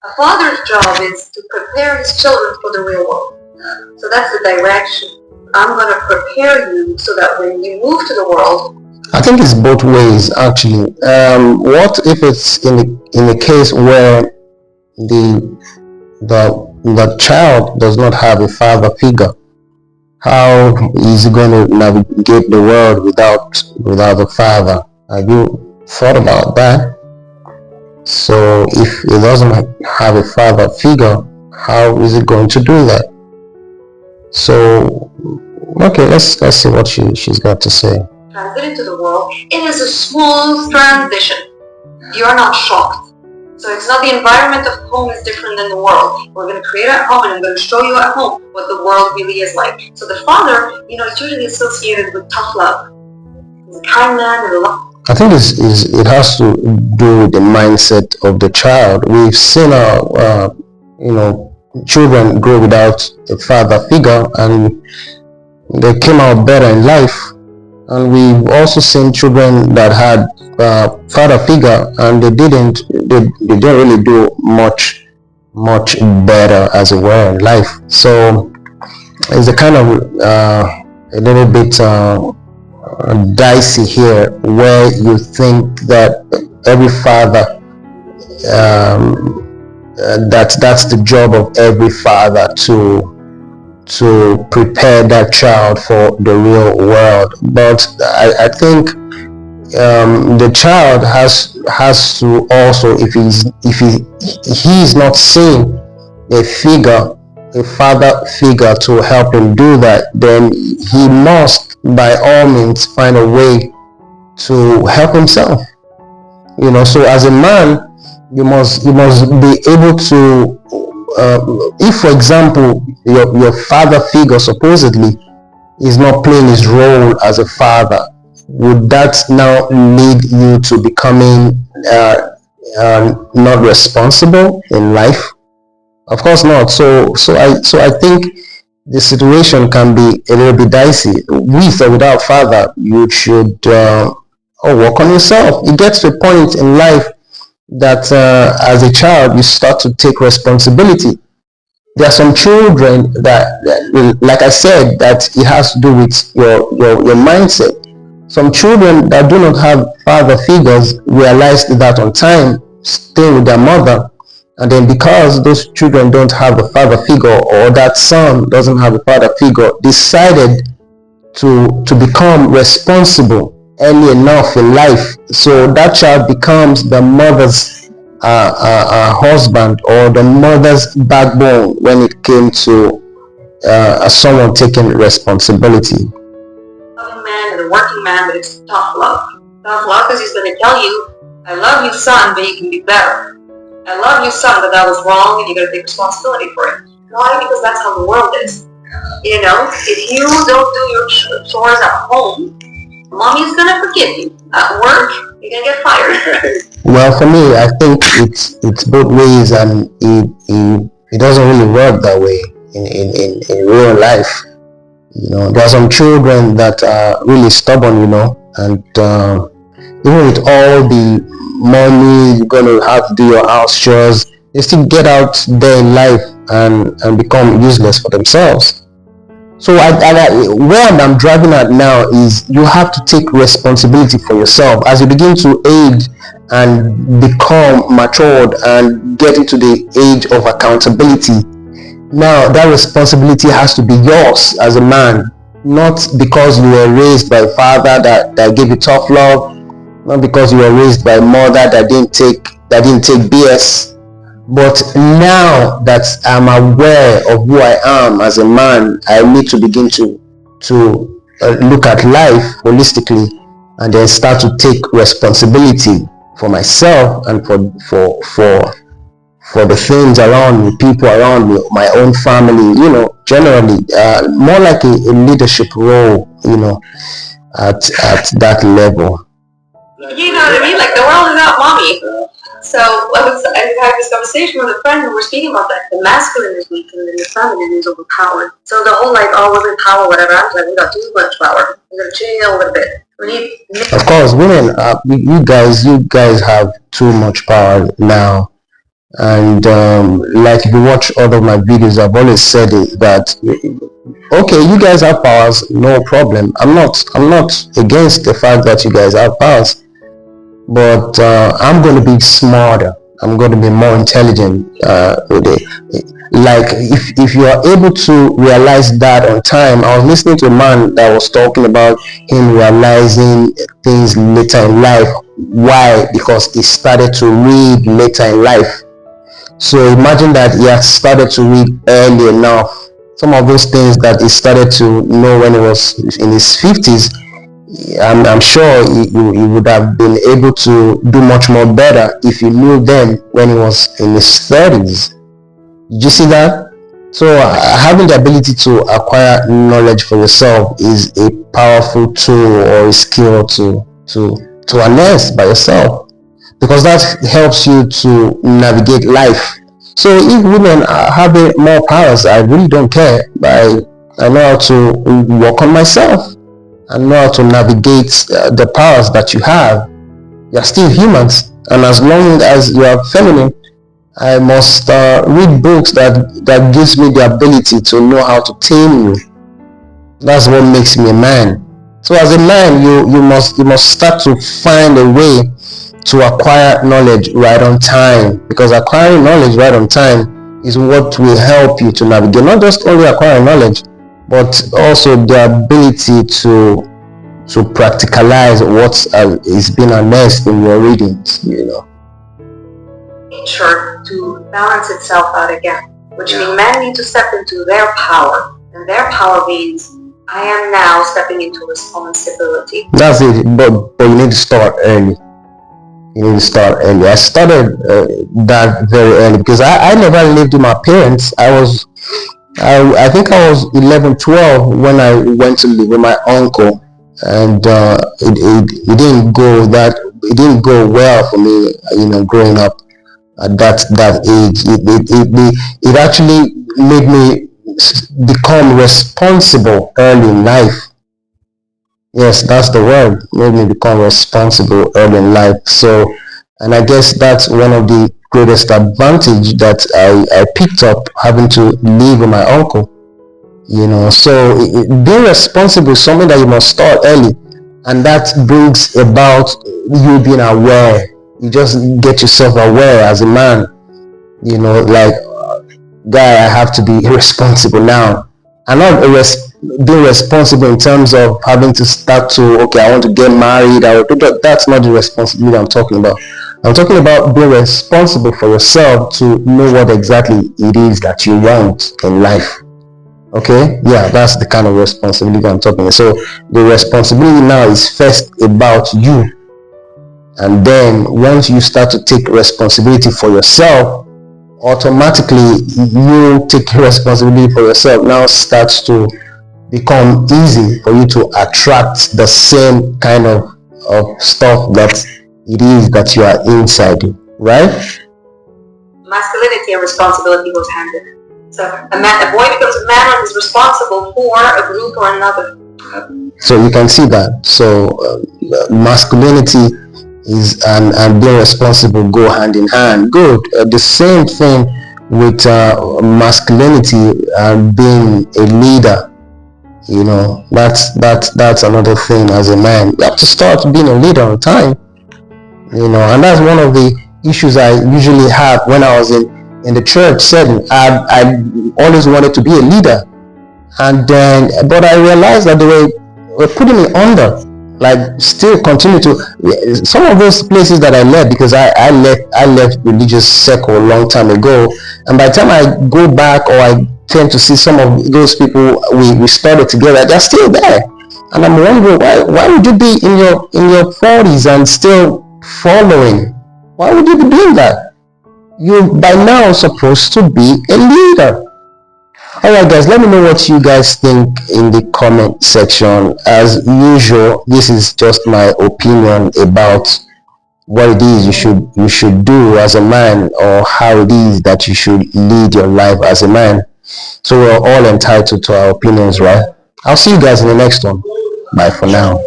A father's job is to prepare his children for the real world. So that's the direction. I'm going to prepare you so that when you move to the world. I think it's both ways, actually. What if it's in a case where the child does not have a father figure? How is he going to navigate the world without a father? Have you thought about that? So if he doesn't have a father figure, how is he going to do that? So okay, let's see what she's got to say. Transit into the world. It is a smooth transition. You are not shocked. So it's not the environment of home is different than the world. We're going to create at home, and I'm going to show you at home what the world really is like. So the father, it's usually associated with tough love. He's a kind man and love. I think it has to do with the mindset of the child. We've seen our children grow without a father figure, and they came out better in life. And we've also seen children that had father figure, and they didn't really do much better as it were in life. So it's a kind of a little bit dicey here, where you think that every father that's the job of every father to prepare that child for the real world. But I think the child has to also, if he's not seeing a father figure to help him do that, then he must by all means find a way to help himself. So as a man, you must be able to if, for example, your father figure supposedly is not playing his role as a father, would that now lead you to becoming not responsible in life? Of course not. So I think the situation can be a little bit dicey. With or without father, you should work on yourself. It gets to a point in life that as a child you start to take responsibility. There are some children that, like I said, that it has to do with your mindset. Some children that do not have father figures realize that on time, stay with their mother, and then because those children don't have a father figure, or that son doesn't have a father figure, decided to become responsible early enough in life. So that child becomes the mother's husband, or the mother's backbone when it came to someone taking responsibility. Loving man and a working man, but it's tough love. Tough love because he's going to tell you, I love you, son, but you can be better. I love you, son, but that was wrong, and you got to take responsibility for it. Why? Because that's how the world is. If you don't do your chores at home, mommy's going to forgive you. At work, you're going to get fired. Well, for me, I think it's both ways, and it doesn't really work that way in real life. There are some children that are really stubborn, and even with all the money you're going to have to do your house chores, they still get out there in life and become useless for themselves. So where I'm driving at now is you have to take responsibility for yourself as you begin to age and become matured and get into the age of accountability. Now that responsibility has to be yours as a man, not because you were raised by a father that gave you tough love, not because you were raised by a mother that didn't take BS. But now that I'm aware of who I am as a man, I need to begin to look at life holistically, and then start to take responsibility for myself and for the things around me, people around me, my own family, generally, more like a leadership role, at that level. You know what I mean? Like, the world is not mommy. So I had this conversation with a friend, and we're speaking about that. The masculine is weak, and then the feminine is overpowered. So the whole women power, whatever. I'm like, we got too much power. We got to chill a little bit. We need. Of course, women. You guys have too much power now. And like if you watch all of my videos, I've always said it that okay, you guys have powers, no problem. I'm not against the fact that you guys have powers, but I'm going to be smarter. I'm going to be more intelligent with it. Like if you are able to realize that on time. I was listening to a man that was talking about him realizing things later in life. Why? Because he started to read later in life. So imagine that he had started to read early enough. Some of those things that he started to know when he was in his 50s, I'm sure he would have been able to do much more better if he knew them when he was in his 30s. Did you see that? So having the ability to acquire knowledge for yourself is a powerful tool or a skill to harness by yourself, because that helps you to navigate life. So if women have more powers, I really don't care. But I know how to work on myself. I know how to navigate the powers that you have. You're still humans, and as long as you are feminine, I must read books that gives me the ability to know how to tame you. That's what makes me a man. So as a man, you must start to find a way to acquire knowledge right on time, because acquiring knowledge right on time is what will help you to navigate, not just only acquiring knowledge, but also the ability to practicalize what is being harnessed in your readings, Nature to balance itself out again, which means men need to step into their power, and their power means I am now stepping into responsibility. That's it, but you need to start early. You need to start early. I started that very early because I never lived with my parents. I think I was 11, 12 when I went to live with my uncle, and it didn't go well for me, growing up at that age. It actually made me become responsible early in life. Yes, that's the word. Made me become responsible early in life. So, and I guess that's one of the greatest advantage that I picked up having to live with my uncle. So being responsible is something that you must start early, and that brings about you being aware. You just get yourself aware as a man. Like, guy, I have to be responsible now. I'm not being responsible in terms of having to start to, okay, I want to get married. That's not the responsibility I'm talking about. I'm talking about being responsible for yourself to know what exactly it is that you want in life. Okay, yeah, that's the kind of responsibility I'm talking about. So the responsibility now is first about you, and then once you start to take responsibility for yourself, automatically you take responsibility for yourself now starts to become easy for you to attract the same kind of stuff that it is that you are inside you, right? Masculinity and responsibility goes hand in hand. So a boy becomes a man when he's responsible for a group or another. So you can see that. So masculinity is and being responsible go hand in hand. Good. The same thing with masculinity and being a leader. That's another thing. As a man, you have to start being a leader on time. And that's one of the issues I usually have when I was in the church setting. I always wanted to be a leader, but I realized that they were putting me under. Like, still continue to some of those places that I left, because I left religious circle a long time ago, and by the time I go back or I tend to see some of those people we started together, they're still there, and I'm wondering why would you be in your 40s and still following? Why would you be doing that? You by now supposed to be a leader. Alright guys, let me know what you guys think in the comment section. As usual, this is just my opinion about what it is you should do as a man, or how it is that you should lead your life as a man. So we're all entitled to our opinions, right? I'll see you guys in the next one. Bye for now.